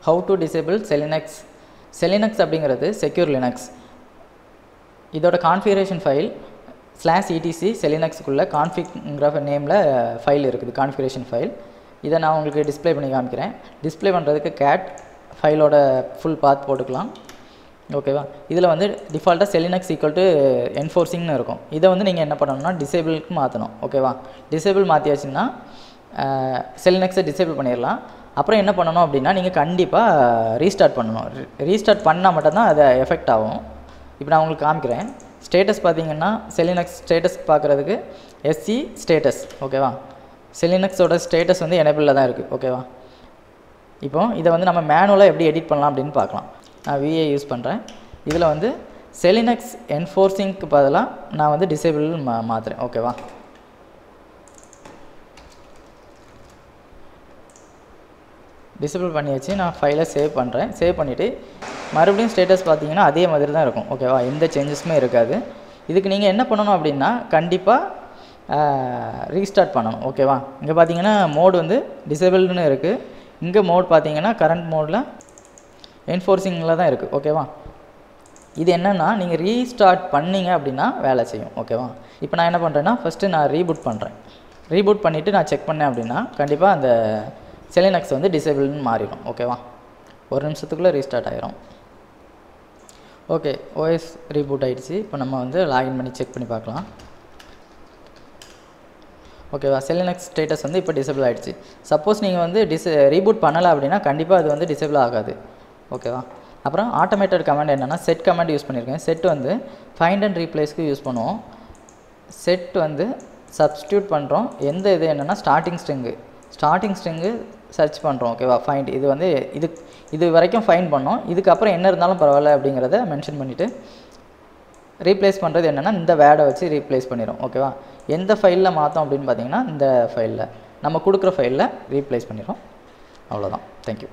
how to disable Selinux அப்படிங்கிறது secure Linux. இதோட configuration file /etc Selinux-க்குள்ள கான்ஃபிக்ங்கிற நேமில் ஃபைல் இருக்குது, கான்ஃபிகரேஷன் ஃபைல். இதை நான் உங்களுக்கு டிஸ்பிளே பண்ணி காமிக்கிறேன். டிஸ்பிளே பண்ணுறதுக்கு கேட் ஃபைலோட ஃபுல் பாத் போட்டுக்கலாம். ஓகேவா? இதில் வந்து டிஃபால்ட்டாக Selinux enforcingனு இருக்கும். இதை வந்து நீங்கள் என்ன பண்ணணும்னா டிசேபிளுக்கு மாற்றணும். ஓகேவா? டிசேபிள் மாற்றியாச்சுன்னா Selinux-ஐ டிசேபிள் பண்ணிடலாம். அப்புறம் என்ன பண்ணணும் அப்படின்னா நீங்கள் கண்டிப்பாக ரீஸ்டார்ட் பண்ணணும். ரீஸ்டார்ட் பண்ணால் மட்டும்தான் அதை எஃபெக்ட் ஆகும். இப்போ நான் உங்களுக்கு காமிக்கிறேன். ஸ்டேட்டஸ் பார்த்தீங்கன்னா Selinux ஸ்டேட்டஸ் பார்க்குறதுக்கு SC ஸ்டேட்டஸ். ஓகேவா? Selinux-ஓட ஸ்டேட்டஸ் வந்து எனேபிளில் தான் இருக்குது. ஓகேவா? இப்போ இதை வந்து நம்ம மேனுவலாக எப்படி எடிட் பண்ணலாம் அப்படின்னு பார்க்கலாம். நான் VA யூஸ் பண்ணுறேன். இதில் வந்து Selinux enforcingக்கு பதிலாக நான் வந்து டிசேபிள் மாற்றுறேன். ஓகேவா? டிசேபிள் பண்ணியாச்சு. நான் ஃபைலை சேவ் பண்ணுறேன். சேவ் பண்ணிவிட்டு மறுபடியும் ஸ்டேட்டஸ் பார்த்தீங்கன்னா அதே மாதிரி தான் இருக்கும். ஓகேவா? எந்த சேஞ்சஸுமே இருக்காது. இதுக்கு நீங்கள் என்ன பண்ணணும் அப்படின்னா கண்டிப்பாக ரீஸ்டார்ட் பண்ணணும். ஓகேவா? இங்கே பார்த்தீங்கன்னா மோடு வந்து டிசேபிள்னு இருக்குது. இங்கே மோட் பார்த்தீங்கன்னா கரண்ட் மோடில் என்ஃபோர்சிங்கில் தான் இருக்குது. ஓகேவா? இது என்னென்னா நீங்கள் ரீஸ்டார்ட் பண்ணிங்க அப்படின்னா வேலை செய்யும். ஓகேவா? இப்போ நான் என்ன பண்ணுறேன்னா ஃபஸ்ட்டு நான் ரீபூட் பண்ணுறேன். ரீபூட் பண்ணிவிட்டு நான் செக் பண்ணேன் அப்படின்னா கண்டிப்பாக அந்த Selinux வந்து டிசேபிள்னு மாறிடும். ஓகேவா? ஒரு நிமிஷத்துக்குள்ளே ரீஸ்டார்ட் ஆகிரும். ஓகே, OS ரீபூட் ஆகிடுச்சு. இப்போ நம்ம வந்து லாகின் பண்ணி செக் பண்ணி பார்க்கலாம். ஓகேவா? Selinux ஸ்டேட்டஸ் வந்து இப்போ டிசேபிள் ஆகிடுச்சு. சப்போஸ் நீங்கள் வந்து ரீபூட் பண்ணலை அப்படின்னா கண்டிப்பாக அது வந்து டிசேபிள் ஆகாது. ஓகேவா? அப்புறம் ஆட்டோமேட்டட் கமாண்ட் என்னென்னா செட் கமாண்ட் யூஸ் பண்ணியிருக்கேன். செட் வந்து ஃபைண்ட் அண்ட் ரீப்ளேஸ்க்கு யூஸ் பண்ணுவோம். செட் வந்து சப்ஸ்டியூட் பண்ணுறோம். எந்த இது என்னென்னா ஸ்டார்டிங் ஸ்ட்ரிங்கு சர்ச் பண்ணுறோம். ஓகேவா? ஃபைண்ட் இது வந்து இது வரைக்கும் ஃபைண்ட் பண்ணோம். இதுக்கப்புறம் என்ன இருந்தாலும் பரவாயில்ல அப்படிங்கிறத மென்ஷன் பண்ணிவிட்டு ரீப்ளேஸ் பண்ணுறது என்னென்னா இந்த வேர்டை வச்சு ரீப்ளேஸ் பண்ணிடும். ஓகேவா? எந்த ஃபைலில் மாற்றோம் அப்படின்னு பார்த்தீங்கன்னா இந்த ஃபைலில் நம்ம கொடுக்குற ஃபைலில் ரீப்ளேஸ் பண்ணிடும். அவ்வளோதான். தேங்க்யூ.